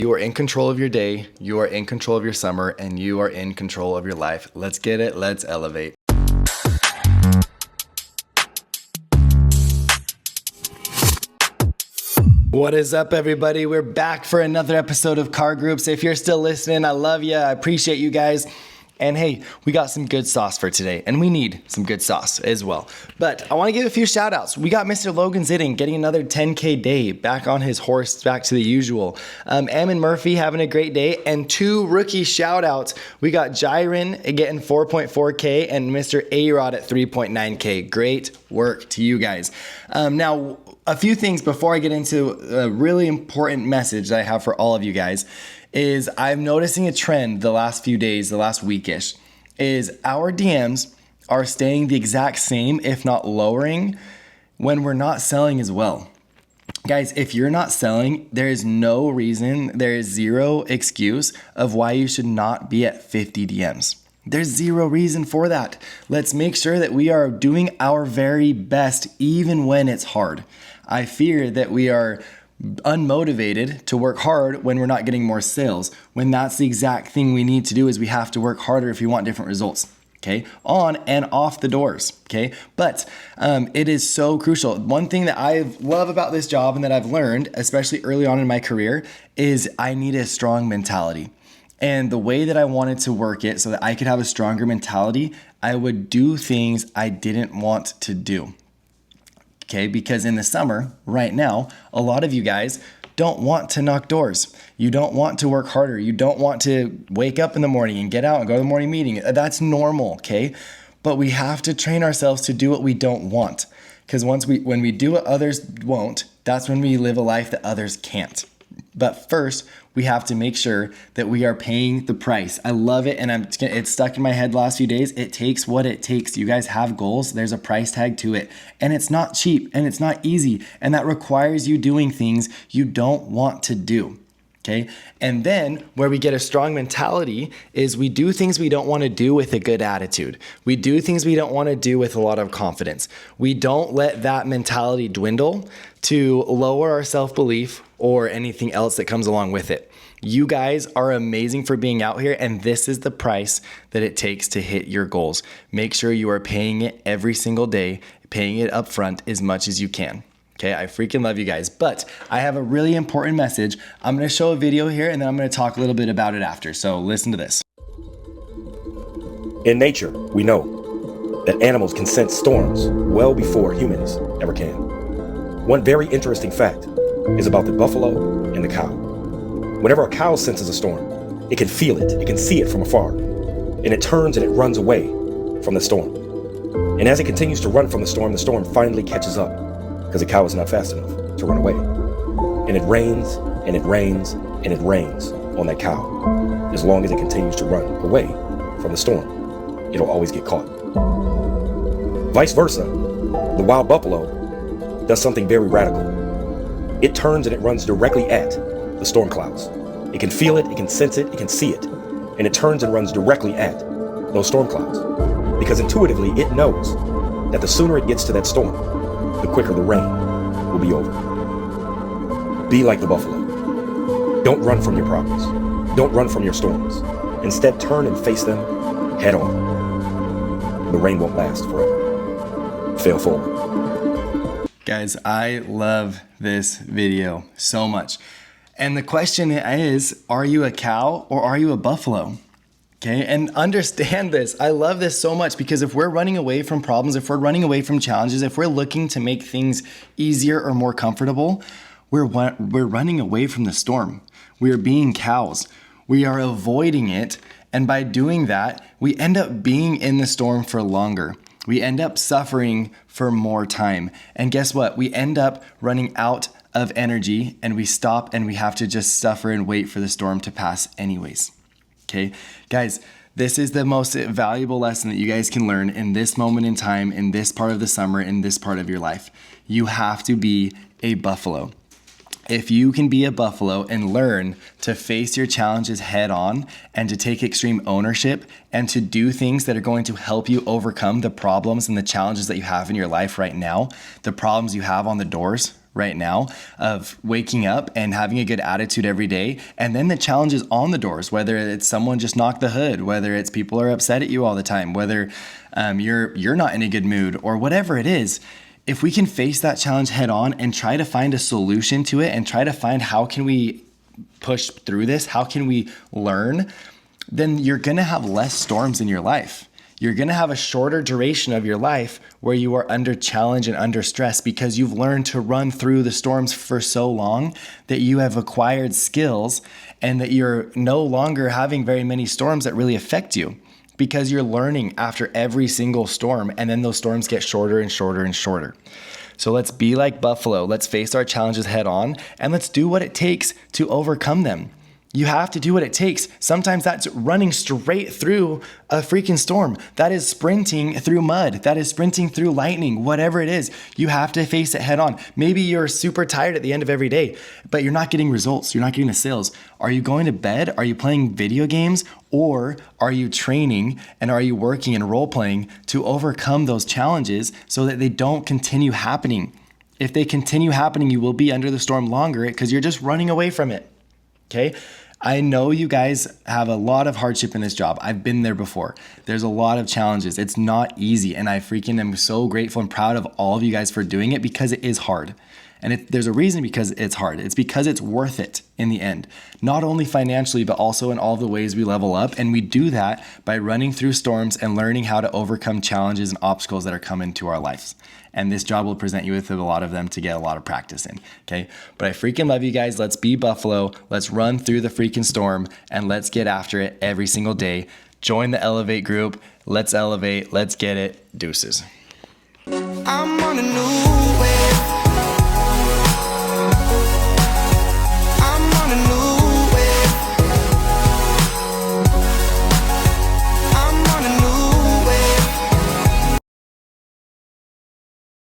You are in control of your day, you are in control of your summer, and you are in control of your life. Let's get it, let's elevate. What is up, everybody? We're back for another episode of Car Groups. If you're still listening, I love you. I appreciate you guys. And hey, we got some good sauce for today, and we need some good sauce as well. But I want to give a few shout outs. We got Mr. Logan Zitting getting another 10K day, back on his horse, back to the usual. Ammon Murphy having a great day, and 2 rookie shout outs. We got Jiren getting 4.4K and Mr. A-Rod at 3.9K. Great work to you guys. Now, a few things before I get into a really important message that I have for all of you guys is I'm noticing a trend the last few days, the last weekish, is our DMs are staying the exact same, if not lowering, when we're not selling as well. Guys, if you're not selling, there is no reason, there is zero excuse of why you should not be at 50 DMs. There's zero reason for that. Let's make sure that we are doing our very best even when it's hard. I fear that we are unmotivated to work hard when we're not getting more sales, when that's the exact thing we need to do. Is we have to work harder if we want different results, okay, on and off the doors, okay? But it is so crucial. One thing that I love about this job and that I've learned, especially early on in my career, is I need a strong mentality. And the way that I wanted to work it so that I could have a stronger mentality, I would do things I didn't want to do. Okay, because in the summer, right now, a lot of you guys don't want to knock doors. You don't want to work harder. You don't want to wake up in the morning and get out and go to the morning meeting. That's normal, okay? But we have to train ourselves to do what we don't want. Because when we do what others won't, that's when we live a life that others can't. But first, we have to make sure that we are paying the price. I love it, and it's stuck in my head the last few days. It takes what it takes. You guys have goals. There's a price tag to it. And it's not cheap, and it's not easy. And that requires you doing things you don't want to do. Okay. And then where we get a strong mentality is we do things we don't want to do with a good attitude. We do things we don't want to do with a lot of confidence. We don't let that mentality dwindle to lower our self-belief or anything else that comes along with it. You guys are amazing for being out here, and this is the price that it takes to hit your goals. Make sure you are paying it every single day, paying it up front as much as you can. Okay, I freaking love you guys, but I have a really important message. I'm gonna show a video here and then I'm gonna talk a little bit about it after, so listen to this. In nature, we know that animals can sense storms well before humans ever can. One very interesting fact is about the buffalo and the cow. Whenever a cow senses a storm, it can feel it, it can see it from afar, and it turns and it runs away from the storm. And as it continues to run from the storm finally catches up, because the cow is not fast enough to run away. And it rains, and it rains, and it rains on that cow. As long as it continues to run away from the storm, it'll always get caught. Vice versa, the wild buffalo does something very radical. It turns and it runs directly at the storm clouds. It can feel it, it can sense it, it can see it. And it turns and runs directly at those storm clouds. Because intuitively, it knows that the sooner it gets to that storm, the quicker the rain will be over. Be like the buffalo. Don't run from your problems. Don't run from your storms. Instead, turn and face them head on. The rain won't last forever. Fail forward. Guys, I love this video so much. And the question is, are you a cow or are you a buffalo? Okay, and understand this. I love this so much because if we're running away from problems, if we're running away from challenges, if we're looking to make things easier or more comfortable, we're running away from the storm. We are being cows. We are avoiding it. And by doing that, we end up being in the storm for longer. We end up suffering for more time. And guess what? We end up running out of energy and we stop and we have to just suffer and wait for the storm to pass anyways. Okay, guys, this is the most valuable lesson that you guys can learn in this moment in time, in this part of the summer, in this part of your life. You have to be a buffalo. If you can be a buffalo and learn to face your challenges head on and to take extreme ownership and to do things that are going to help you overcome the problems and the challenges that you have in your life right now, the problems you have on the doors right now of waking up and having a good attitude every day. And then the challenges on the doors, whether it's someone just knocked the hood, whether it's people are upset at you all the time, whether you're not in a good mood or whatever it is. If we can face that challenge head on and try to find a solution to it and try to find how can we push through this, how can we learn, then you're going to have less storms in your life. You're going to have a shorter duration of your life where you are under challenge and under stress because you've learned to run through the storms for so long that you have acquired skills and that you're no longer having very many storms that really affect you because you're learning after every single storm, and then those storms get shorter and shorter and shorter. So let's be like Buffalo. Let's face our challenges head on and let's do what it takes to overcome them. You have to do what it takes. Sometimes that's running straight through a freaking storm. That is sprinting through mud. That is sprinting through lightning, whatever it is. You have to face it head on. Maybe you're super tired at the end of every day, but you're not getting results. You're not getting the sales. Are you going to bed? Are you playing video games? Or are you training and are you working and role playing to overcome those challenges so that they don't continue happening? If they continue happening, you will be under the storm longer because you're just running away from it. Okay. I know you guys have a lot of hardship in this job. I've been there before. There's a lot of challenges. It's not easy. And I freaking am so grateful and proud of all of you guys for doing it because it is hard. And there's a reason because it's hard. It's because it's worth it in the end, not only financially, but also in all the ways we level up. And we do that by running through storms and learning how to overcome challenges and obstacles that are coming to our lives. And this job will present you with a lot of them to get a lot of practice in, okay? But I freaking love you guys. Let's be Buffalo. Let's run through the freaking storm and let's get after it every single day. Join the Elevate group. Let's elevate. Let's get it. Deuces. I'm on a new